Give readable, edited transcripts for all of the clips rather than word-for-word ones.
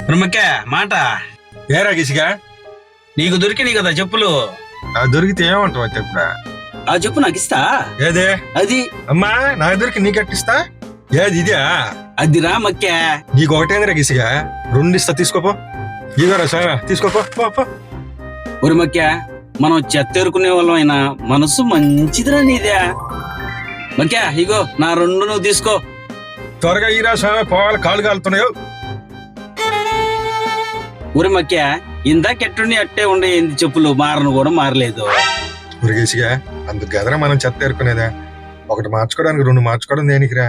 బ్రహ్మకే మాట ఏరా గిసిగా నీకు దొరికినాయి కదా చెప్పులు. దొరికితే ఏమంటావు ఇప్పుడు? ఆ చెప్పు నాకు ఇస్తా. ఏదే అది అమ్మా నాకు దొరికి నీకెట్టిస్తా? ఏది ఇదే? అది రా మక్కే. నీకు ఒకటేందిరా గిసిగా, రెండు ఇస్తా తీసుకోపో. ఇదిగోరా స్వామి తీసుకోపో. ఒరి మక్కే, మనం చెత్త ఎరుకునే వాళ్ళం అయినా మనసు మంచిదిరా నీదే. మక్కే ఇగో నా రెండు నువ్వు తీసుకో. త్వరగా ఈరా స్వామి, పోవాలి కాళ్ళు కాలుతున్నాయో. ఊరి మక్కే ఇందాకెట్టుండి అట్టే ఉండే చెప్పులు మారను కూడా మారలేదు. ఉరిగేసిగా అందుకు గదరా మనం చెత్త ఏరుకునేదా. ఒకటి మార్చుకోవడానికి రెండు మార్చుకోవడం దేనికిరా?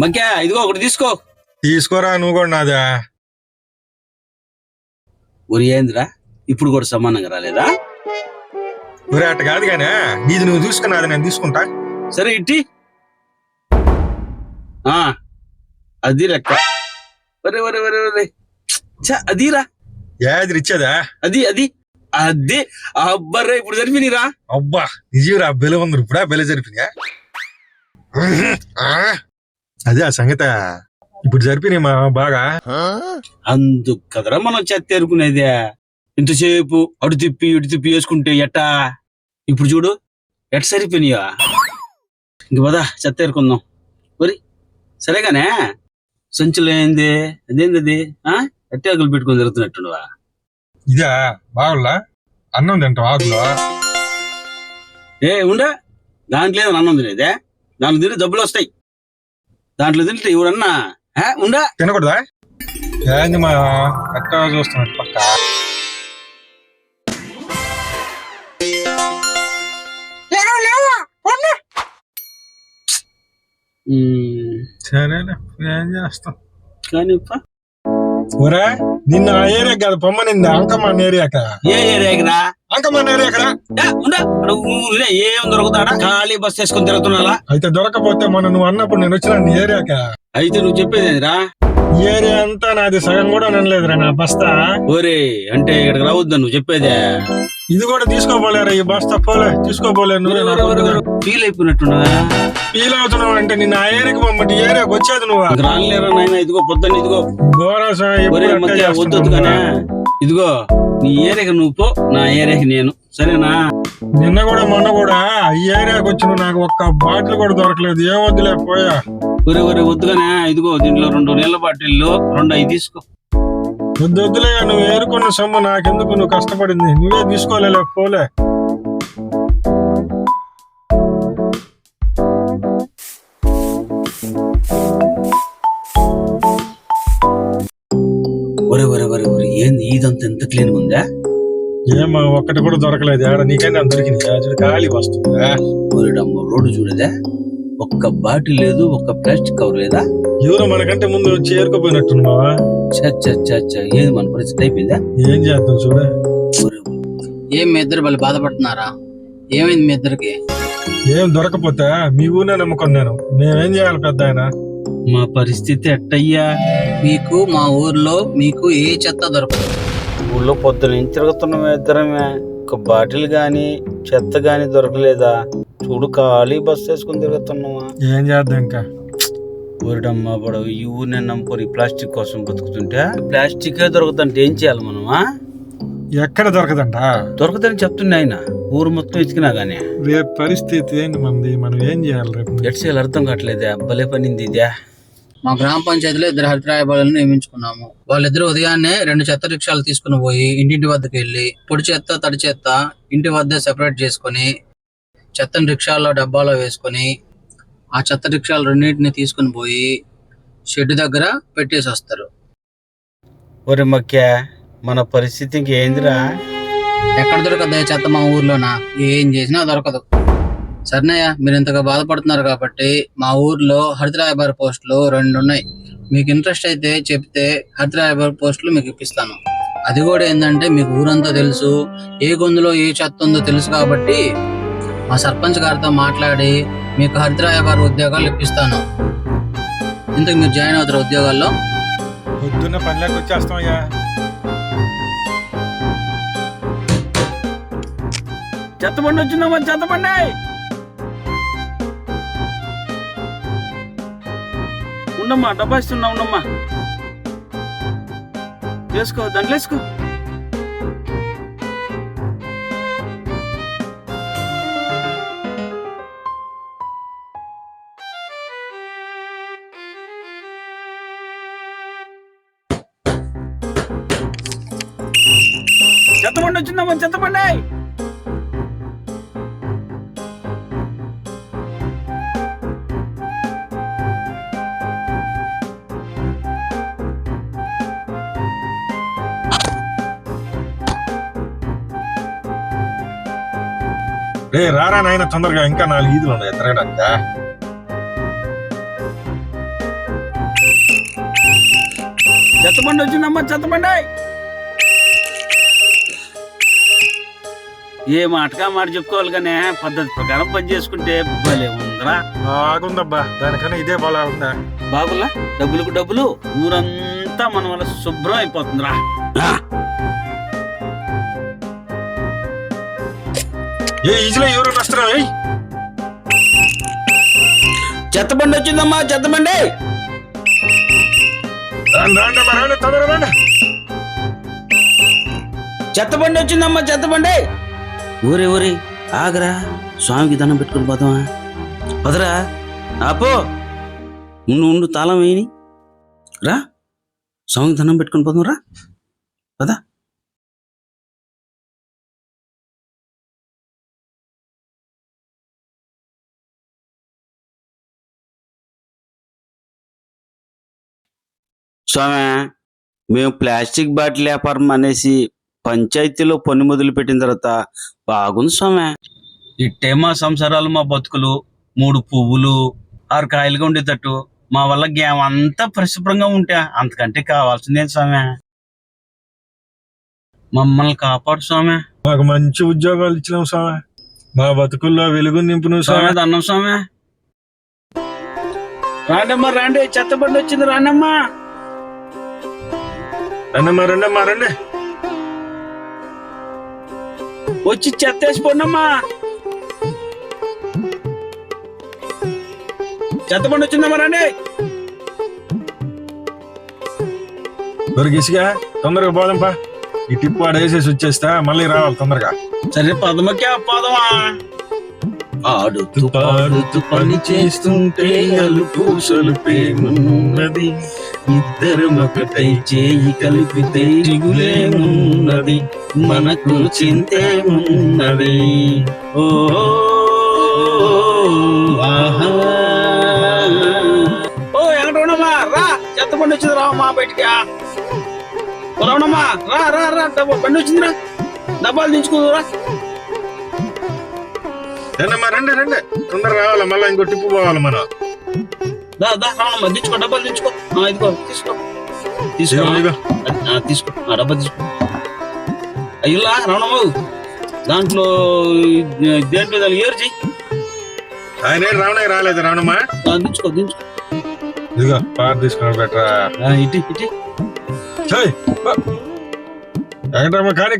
మక్కే ఇదిగో ఒకటి తీసుకో. తీసుకోరా నువ్వు కూడా నాదా. ఊరి ఏందిరా ఇప్పుడు కూడా సమానంగా రాలేదా? ఊరే అట్ట కాదు గానే, నీది నువ్వు చూసుకున్నది నేను తీసుకుంటా. సరే ఇట్టి అది లెక్క. ఒరే ఒరే ఒరే ఒరే అదిరా ఏది ఇచ్చేదా? అది అది అది అబ్బర్రా ఇప్పుడు జరిపినరా. అబ్బా నిజంరా బెల ఉంది ఇప్పుడా బెల జరిపినా. అదే ఆ సంగత ఇప్పుడు జరిపినాయి మా బాగా. అందుకు కదరా మనం చెత్త ఏరుకునేదే. ఇంతసేపు అటు తిప్పి ఇటు తిప్పి వేసుకుంటే ఎట్టా? ఇప్పుడు చూడు ఎట్ట సరిపోయినాయా. ఇంక పదా చెత్త ఏరుకుందాం. మరి సరేగానే సంచులు ఏంది అదేంది అది అట్టాకులు పెట్టుకొని జరుగుతున్నట్టువా? ఇదే బాగులా అన్నం తింటాం ఆకులో. ఉండా దాంట్లో ఏదో అన్నం తినేదే. దాంట్లో తింటే జబ్బులు వస్తాయి. దాంట్లో తింటే ఎవరన్నా ఉండా తినకూడదా? ఏంది మా ఎట్ట చూస్తున్నట్టు పక్క. సరేలే ఏం చేస్తాం కానీ ఊరా నిన్న ఆ ఏరియా కాదు పొమ్మనింది అంకమాన్ ఏరియాక. ఏ ఏరియాకిరా? అంకమాన్ ఏరియాకరా. ఏం దొరుకుతాడా? ఖాళీ బస్ వేసుకొని తిరుగుతున్నా. అయితే దొరకపోతే మొన్న నువ్వు అన్నప్పుడు నేను వచ్చిన నీ ఏరియాక. అయితే నువ్వు చెప్పేదేరా? ఈ ఏరియా అంతా నాది సగం కూడా ననలేదురా నా బస్తా. ఓరే అంటే ఇక్కడికి రావద్దా నువ్వు చెప్పేదే? ఇది కూడా తీసుకోపోలేరా ఈ బస్తా. పోలే తీసుకోపోలే. ఫీల్ అయిపోయినట్టున్నా. ఫీల్ అవుతున్నావు అంటే నిన్న ఆ ఏరియాకి పంపటి ఏరియాకి వచ్చేది నువ్వు. రాలేరా నాయన. ఇదిగో పొద్దున్న ఇదిగో వద్దు కానీ ఇదిగో నీ ఏరియాకి నువ్వు పో, నా ఏరియాకి నేను. సరేనా? నిన్న కూడా మొన్న కూడా ఈ ఏరియాకి వచ్చి నాకు ఒక్క బాటిల్ కూడా దొరకలేదు. ఏం వద్దులే పోయా. ఒరే ఒరే వద్దుగానే ఇదిగో దీంట్లో 2 నీళ్ళ బాటిల్లో 2 అవి తీసుకో. వద్దులే నువ్వు ఏరుకున్న సొమ్ము నాకెందుకు, నువ్వు కష్టపడింది నువ్వే తీసుకోలే పోలే. ఒరే ఒరే ఒరే ఒరే ఏంది ఇదంతా ఎంత క్లీన్ ఉందా? ఏమా ఒక్కటి కూడా దొరకలేదు. ఏడ నీకైనా దొరికింది ఖాళీ వస్తుందా? రోడ్డు చూడదా? ఒక్క బాటిల్ లేదు, ఒక్క ప్లాస్టిక్ కవర్ లేదా? ఎవరో మనకంటే ముందు వచ్చి ఏరుకోపోయినట్టున్నావా? ఏది మన పరిస్థితి అయిపోయిందా? ఏం చేద్దాం చూడ. ఏం మీ ఇద్దరు వాళ్ళు బాధపడుతున్నారా? ఏమైంది మీ ఇద్దరికి? ఏం దొరకపోతే మీ ఊరినే నమ్ముకున్నాను. మేమేం చేయాలి పెద్ద ఆయన? మా పరిస్థితి ఎట్టయ్యా? మీకు మా ఊర్లో మీకు ఏ చెత్త దొరకదు. ఊళ్ళో పొద్దున తిరుగుతున్నాం ఇద్దరమే. ఒక బాటిల్ గాని చెత్త గాని దొరకలేదా? చూడు ఖాళీ బస్ వేసుకుని తిరుగుతున్నావా? ఏం చేద్దాం ఇంకా? ఊరిడమ్మ పడవ ఈ ఊరిని నమ్ముకొని ప్లాస్టిక్ కోసం బతుకుతుంటే ప్లాస్టిక్ దొరకదంటే ఏం చేయాలి మనమా? ఎక్కడ దొరకదంట? దొరకదని చెప్తున్నా ఆయన. ఊరు మొత్తం ఇచ్చినా గానీ రేపు పరిస్థితి ఏంటి మంది? మనం ఏం చేయాలి రేపు? ఎట్సేయాలి అర్థం కావట్లేదే. భలే పనింది ఇదే. మా గ్రామ పంచాయతీలో 2 హరితరాయబాలను నియమించుకున్నాము. వాళ్ళిద్దరు ఉదయాన్నే 2 చెత్త రిక్షాలు తీసుకుని పోయి ఇంటింటి వద్దకు వెళ్ళి పొడి చెత్త తడి చెత్త ఇంటి వద్ద సెపరేట్ చేసుకుని చెత్తని రిక్షాల్లో డబ్బాలో వేసుకొని ఆ చెత్త రిక్షాలు 2 తీసుకుని పోయి షెడ్ దగ్గర పెట్టేసి వస్తారు. ఒరే మక్కే మన పరిస్థితి ఇంకేందిరా? ఎక్కడ దొరకదు చెత్త మా ఊర్లోనా? ఏం చేసినా దొరకదు. సరేనయ్యా, మీరు ఇంతగా బాధపడుతున్నారు కాబట్టి మా ఊర్లో హరితరాయబార పోస్టులు 2 ఉన్నాయి. మీకు ఇంట్రెస్ట్ అయితే చెప్తే హరితరాయబార పోస్టులు మీకు ఇప్పిస్తాను. అది కూడా ఏంటంటే మీకు ఊరంతా తెలుసు, ఏ గొంతులో ఏ చెత్త ఉందో తెలుసు కాబట్టి మా సర్పంచ్ గారితో మాట్లాడి మీకు హరితరాయబార ఉద్యోగాలు ఇప్పిస్తాను. ఇంతకు మీరు జాయిన్ అవుతారు ఉద్యోగాల్లో? పొద్దున్న పనిలోకి వచ్చేస్తామయ్యా. చెత్తబండి వచ్చిందమ్మా, చెత్తబండి. ఉండమ్మా, డబ్బా ఇస్తున్నా ఉండమ్మా. వేసుకో దాంట్లో వేసుకో. చెత్తబండి వచ్చిందమ్మా, చెత్తబండి. రే రారా నాయన తొందరగా, ఇంకా 4 ఈదులు ఉన్నాయి తిరగడానికి. చెత్తబండి వచ్చిందమ్మా, చెత్తబండి. ఏ మాటగా మాట చెప్పుకోవాలి కానీ పద్ధతి ప్రకారం పని చేసుకుంటే భలే ఉందిరా. బాగుందబ్బా, దానికన్నా ఇదే బాగా ఉందా. బాగులా డబ్బులకు డబ్బులు, ఊరంతా మన వల్ల శుభ్రం అయిపోతుందిరా. ఏ ఈజీలో ఎవరు వస్తారా? చెత్తబండి వచ్చిందమ్మా, చెత్తబండి. రాండి తొందరగా రండి. చెత్తబండి వచ్చిందమ్మా, చెత్తబండి. ఊరే ఊరే ఆగరా, స్వామికి దండం పెట్టుకుని పోతావా? పదరా, ఆపో. ఉండు తాళం వేయని రా, స్వామికి దండం పెట్టుకుని పోతాం రా, పదా. స్వామి, మేము ప్లాస్టిక్ బాటిల్ వ్యాపారం అనేసి పంచాయతీలో పన్ను మొదలు పెట్టిన తర్వాత బాగుంది స్వామి. ఇట్టే మా సంసారాలు, మా బతుకులు 3 పువ్వులు 6 కాయలుగా ఉండేటట్టు మా వల్ల గ్యామ్ అంతా పరిశుభ్రంగా ఉంటే అంతకంటే కావాల్సిందే స్వామి. మమ్మల్ని కాపాడు స్వామి. మాకు మంచి ఉద్యోగాలు ఇచ్చినాం స్వామి, మా బతుకుల్లో వెలుగు నింపును స్వామి. దండం స్వామి. రాండమ్మా రండి, చెత్తబండి వచ్చింది, రాండమ్మా. రండి. వచ్చి చెత్త వేసిపోండమ్మా. చెత్తబండి వచ్చిందమ్మా, రండి. దొరికిసిగా తొందరగా పోదాంపా. ఈ టిప్ వాడు వేసేసి వచ్చేస్తా, మళ్ళీ రావాలి తొందరగా. సరే పదమకే పోదామా. ఆడుతూ పాడుతూ పని చేస్తుంటే అలుపు సొలుపేమున్నది, ఇద్దరం ఒకటై చేయి కలిపితే దిగులేమున్నది, మనకు చింతేమున్నది. ఓ ఆహా. ఓ ఎక్కడమ్మా, రా, చెత్తబండి వచ్చింది, రావమ్మా బయటికి. రావణమ్మా, రా రా రా, డబ్బా బండి వచ్చిందిరా, డబ్బాలు దించుకుందురా. రండి తొందరగా రావాలి, మళ్ళీ ఇంకో టిప్పు పోవాలి మనం. రావణమ్మా, దించుకో, డబ్బాలు దించుకో. ఇదిగో తీసుకో డబ్బా తీసుకో. అయ్యులా రావణమ్మ, దాంట్లో దేంట్లో ఏరు చెయ్యి. ఆయన రావణయ్య రాలేదు, రావణమ్మా. దించుకో. ఇదిగో పాట తీసుకుని పెట్టరా. ఇటీ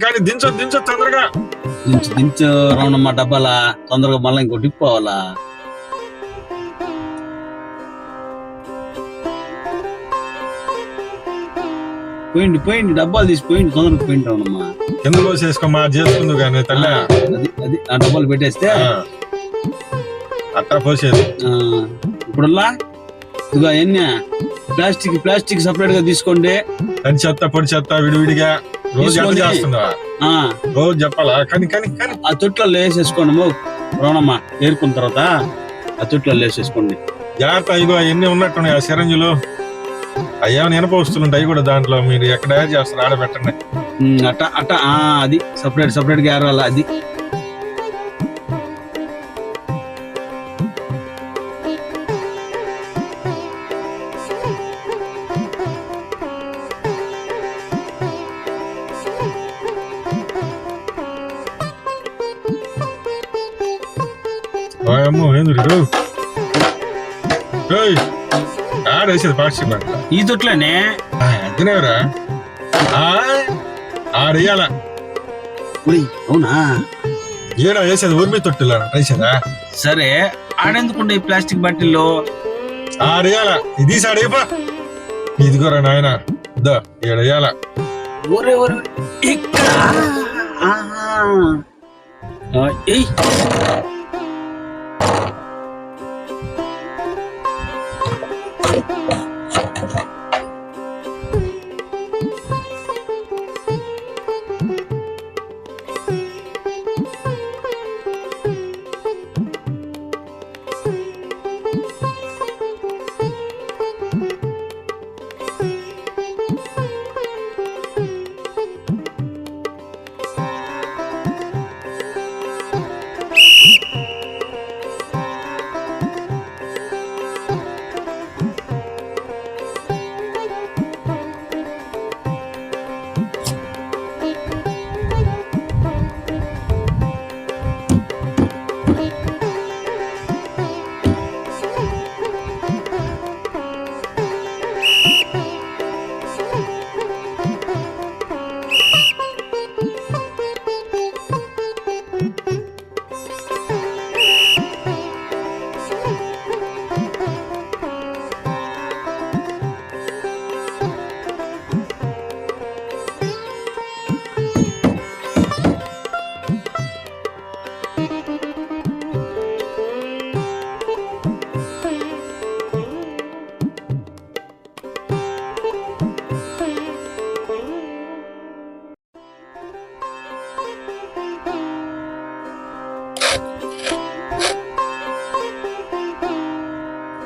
కానీ దించు తొందరగా. దించు రావణమ్మ, డబ్బాలా తొందరగా, మళ్ళీ ఇంకో టిప్ పోవాలా. పోయింది డబ్బాలు తీసిపోయింది, తొందరగా పోయింది రావణమ్మా. కింద పోసేసుకోమా, చేసుకుందు కానీ తల్లి. అది ఆ డబ్బాలు పెట్టేస్తే అట్టా పోసేది. ఇప్పుడులా ఇదిగో ఎన్ని ప్లాస్టిక్ సపరేట్ గా తీసుకోండి. తడి చెత్త పొడి చెత్త విడివిడిగా రోజు ఎంత చేస్తుందా? రోజు చెప్పాలా? కానీ ఆ తొట్లలో వేసేసుకోండి రావణమ్మా, ఏరుకున్న తర్వాత ఆ తొట్లలో వేసేసుకోండి. జాగ్రత్త. ఇగో ఎన్ని ఉన్నట్టున్నాయి ఆ సిరంజులు, అయ్యా ఇనప వస్తువులు ఉంటాయి కూడా దాంట్లో. మీరు ఎక్కడ చేస్తారు ఆడబెట్టండి. అట్ట అది సపరేట్ గా ఏరాల. అది ఆడేసేది పార్టీ ఈ తొట్లోనే అదినేవరా ఆడేయాల. అవునా? ఏడా వేసేది ఉర్మి తొట్టులా వేసేదా? సరే ఆడెందుకుంటే ఈ ప్లాస్టిక్ బాటిల్లో ఆడేయాల. ఇది ఆడేపా. ఇదిగోరా నాయన, ఏడేయాల. ఊరే ఊరే ఇక్కడ ఆహా. ఏయ్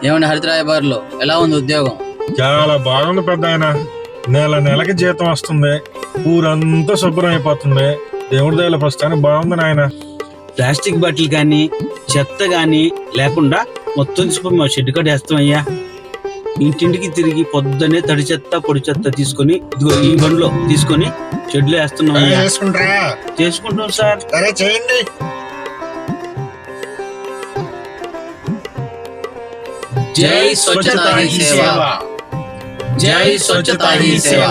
ఏమండి హరితరాయబారిలో ఎలా ఉంది ఉద్యోగం? చాలా బాగుంది పెద్ద ఆయన. నెలకి జీతం వస్తుంది, ఊరంతా శుభ్రం అయిపోతుంది. దేవుడి దయల ప్రస్తుతానికి బాగుంది నాయన. ప్లాస్టిక్ బాటిల్ కానీ చెత్త కానీ లేకుండా మొత్తం తీసుకొని మా షెడ్ కట్టేస్తాం అయ్యా. ఇంటింటికి తిరిగి పొద్దునే తడి చెత్త పొడి చెత్త తీసుకొని ఇదిగో ఈ బండిలో తీసుకొని షెడ్ లో వేస్తున్నాం అయ్యా. చేసుకుంటాం సార్. సరే చేయండి. జై స్వచ్ఛతా హీ సేవ, జై స్వచ్ఛతా హీ సేవ.